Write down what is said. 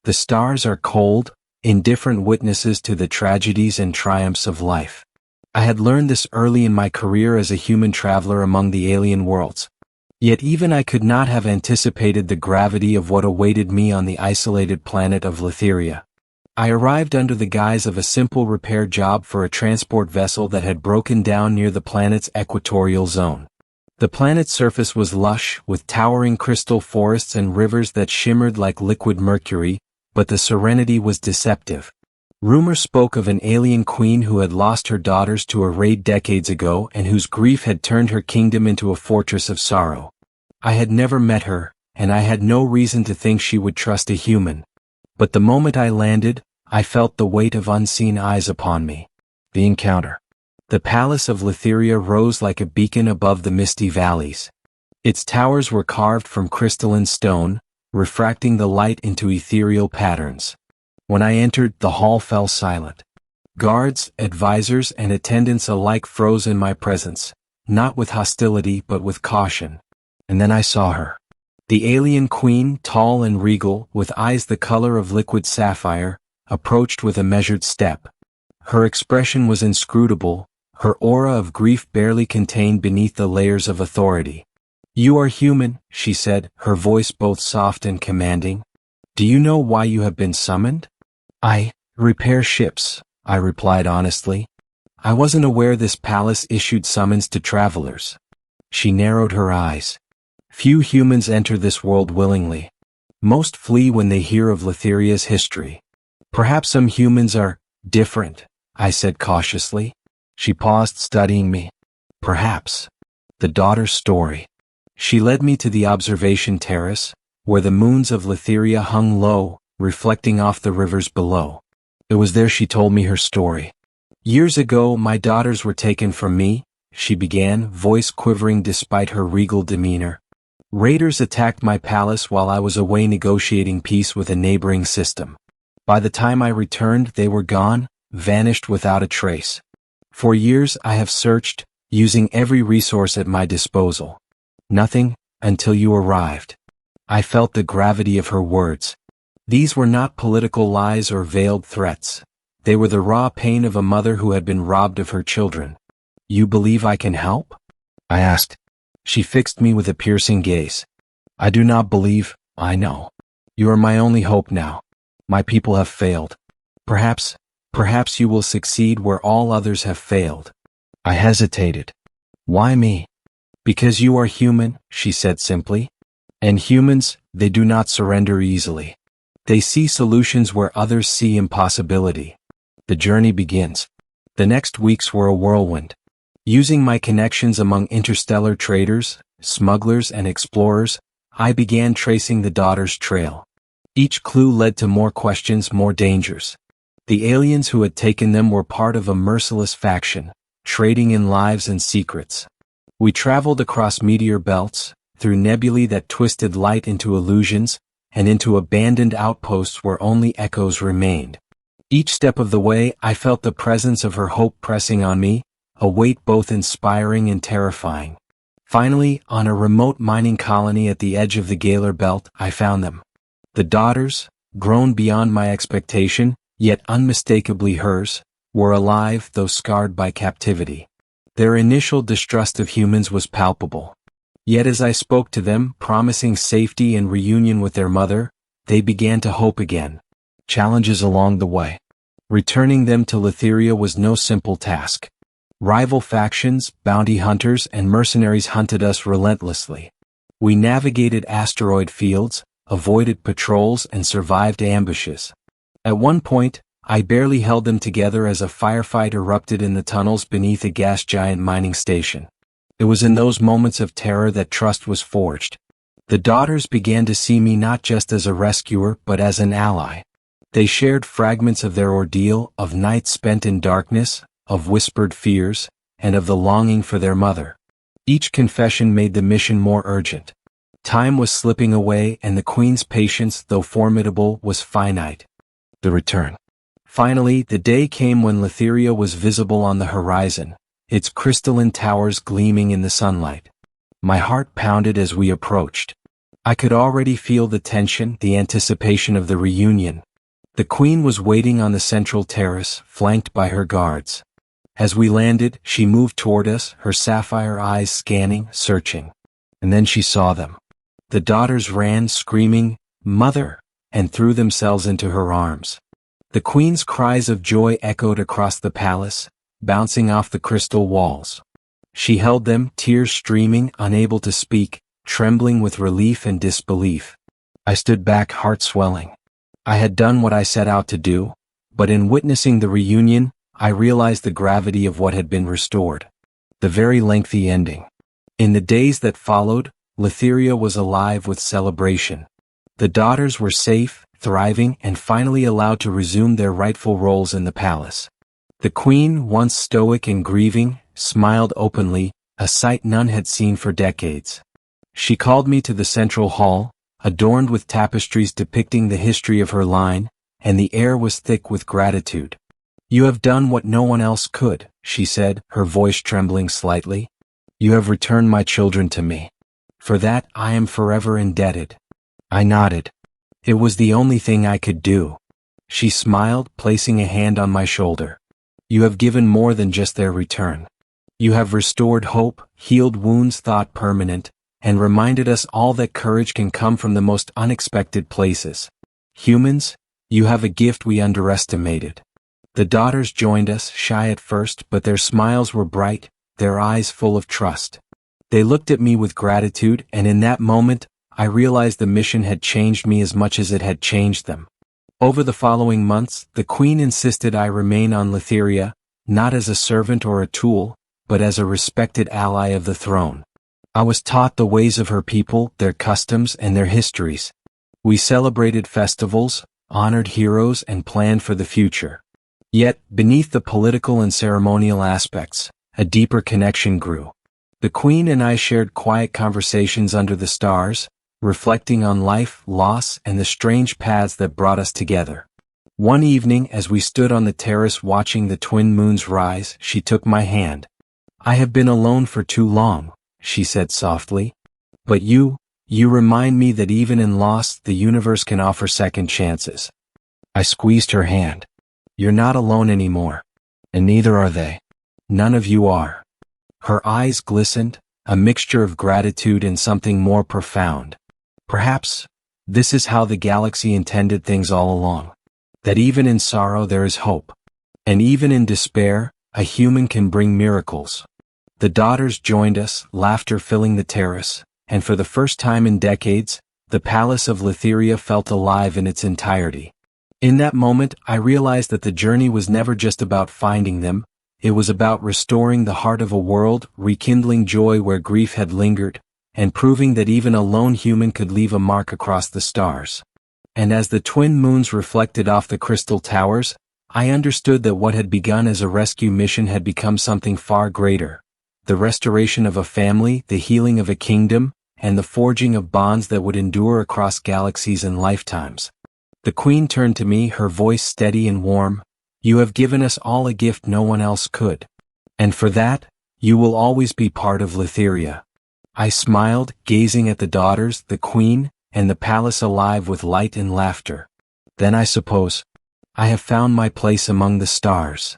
The stars are cold, indifferent witnesses to the tragedies and triumphs of life. I had learned this early in my career as a human traveler among the alien worlds. Yet even I could not have anticipated the gravity of what awaited me on the isolated planet of Lytheria. I arrived under the guise of a simple repair job for a transport vessel that had broken down near the planet's equatorial zone. The planet's surface was lush, with towering crystal forests and rivers that shimmered like liquid mercury, but the serenity was deceptive. Rumor spoke of an alien queen who had lost her daughters to a raid decades ago and whose grief had turned her kingdom into a fortress of sorrow. I had never met her, and I had no reason to think she would trust a human. But the moment I landed, I felt the weight of unseen eyes upon me. The encounter. The palace of Lytheria rose like a beacon above the misty valleys. Its towers were carved from crystalline stone, refracting the light into ethereal patterns. When I entered, the hall fell silent. Guards, advisors, and attendants alike froze in my presence, not with hostility but with caution. And then I saw her. The alien queen, tall and regal, with eyes the color of liquid sapphire, approached with a measured step. Her expression was inscrutable, her aura of grief barely contained beneath the layers of authority. "You are human," she said, her voice both soft and commanding. "Do you know why you have been summoned?" "I repair ships," I replied honestly. "I wasn't aware this palace issued summons to travelers." She narrowed her eyes. "Few humans enter this world willingly. Most flee when they hear of Lytheria's history. Perhaps some humans are different," I said cautiously. She paused, studying me. "Perhaps." The daughter's story. She led me to the observation terrace, where the moons of Lytheria hung low, reflecting off the rivers below. It was there she told me her story. "Years ago, my daughters were taken from me," she began, voice quivering despite her regal demeanor. "Raiders attacked my palace while I was away negotiating peace with a neighboring system. By the time I returned, they were gone, vanished without a trace. For years I have searched, using every resource at my disposal. Nothing, until you arrived." I felt the gravity of her words. These were not political lies or veiled threats. They were the raw pain of a mother who had been robbed of her children. "You believe I can help?" I asked. She fixed me with a piercing gaze. "I do not believe, I know. You are my only hope now. My people have failed. Perhaps you will succeed where all others have failed." I hesitated. "Why me?" "Because you are human," she said simply. "And humans, they do not surrender easily. They see solutions where others see impossibility." The journey begins. The next weeks were a whirlwind. Using my connections among interstellar traders, smugglers, and explorers, I began tracing the daughter's trail. Each clue led to more questions, more dangers. The aliens who had taken them were part of a merciless faction, trading in lives and secrets. We traveled across meteor belts, through nebulae that twisted light into illusions, and into abandoned outposts where only echoes remained. Each step of the way, I felt the presence of her hope pressing on me, a weight both inspiring and terrifying. Finally, on a remote mining colony at the edge of the Galar Belt, I found them. The daughters, grown beyond my expectation, yet unmistakably hers, were alive though scarred by captivity. Their initial distrust of humans was palpable. Yet as I spoke to them, promising safety and reunion with their mother, they began to hope again. Challenges along the way. Returning them to Lytheria was no simple task. Rival factions, bounty hunters, and mercenaries hunted us relentlessly. We navigated asteroid fields, avoided patrols, and survived ambushes. At one point, I barely held them together as a firefight erupted in the tunnels beneath a gas giant mining station. It was in those moments of terror that trust was forged. The daughters began to see me not just as a rescuer but as an ally. They shared fragments of their ordeal, of nights spent in darkness, of whispered fears, and of the longing for their mother. Each confession made the mission more urgent. Time was slipping away and the Queen's patience, though formidable, was finite. The return. Finally, the day came when Lytheria was visible on the horizon, its crystalline towers gleaming in the sunlight. My heart pounded as we approached. I could already feel the tension, the anticipation of the reunion. The queen was waiting on the central terrace, flanked by her guards. As we landed, she moved toward us, her sapphire eyes scanning, searching. And then she saw them. The daughters ran, screaming, "Mother!" and threw themselves into her arms. The queen's cries of joy echoed across the palace, bouncing off the crystal walls. She held them, tears streaming, unable to speak, trembling with relief and disbelief. I stood back, heart swelling. I had done what I set out to do, but in witnessing the reunion, I realized the gravity of what had been restored. The very lengthy ending. In the days that followed, Lytheria was alive with celebration. The daughters were safe, thriving, and finally allowed to resume their rightful roles in the palace. The queen, once stoic and grieving, smiled openly, a sight none had seen for decades. She called me to the central hall, adorned with tapestries depicting the history of her line, and the air was thick with gratitude. "You have done what no one else could," she said, her voice trembling slightly. "You have returned my children to me. For that, I am forever indebted." I nodded. It was the only thing I could do. She smiled, placing a hand on my shoulder. "You have given more than just their return. You have restored hope, healed wounds thought permanent, and reminded us all that courage can come from the most unexpected places. Humans, you have a gift we underestimated." The daughters joined us, shy at first, but their smiles were bright, their eyes full of trust. They looked at me with gratitude, and in that moment, I realized the mission had changed me as much as it had changed them. Over the following months, the queen insisted I remain on Lytheria, not as a servant or a tool, but as a respected ally of the throne. I was taught the ways of her people, their customs, and their histories. We celebrated festivals, honored heroes, and planned for the future. Yet, beneath the political and ceremonial aspects, a deeper connection grew. The queen and I shared quiet conversations under the stars, reflecting on life, loss, and the strange paths that brought us together. One evening, as we stood on the terrace watching the twin moons rise, she took my hand. "I have been alone for too long," she said softly. "But you remind me that even in loss, the universe can offer second chances." I squeezed her hand. "You're not alone anymore. And neither are they. None of you are." Her eyes glistened, a mixture of gratitude and something more profound. "Perhaps, this is how the galaxy intended things all along. That even in sorrow there is hope. And even in despair, a human can bring miracles." The daughters joined us, laughter filling the terrace, and for the first time in decades, the palace of Lytheria felt alive in its entirety. In that moment, I realized that the journey was never just about finding them, it was about restoring the heart of a world, rekindling joy where grief had lingered, and proving that even a lone human could leave a mark across the stars. And as the twin moons reflected off the crystal towers, I understood that what had begun as a rescue mission had become something far greater. The restoration of a family, the healing of a kingdom, and the forging of bonds that would endure across galaxies and lifetimes. The queen turned to me, her voice steady and warm. "You have given us all a gift no one else could. And for that, you will always be part of Lytheria." I smiled, gazing at the daughters, the queen, and the palace alive with light and laughter. "Then I suppose, I have found my place among the stars."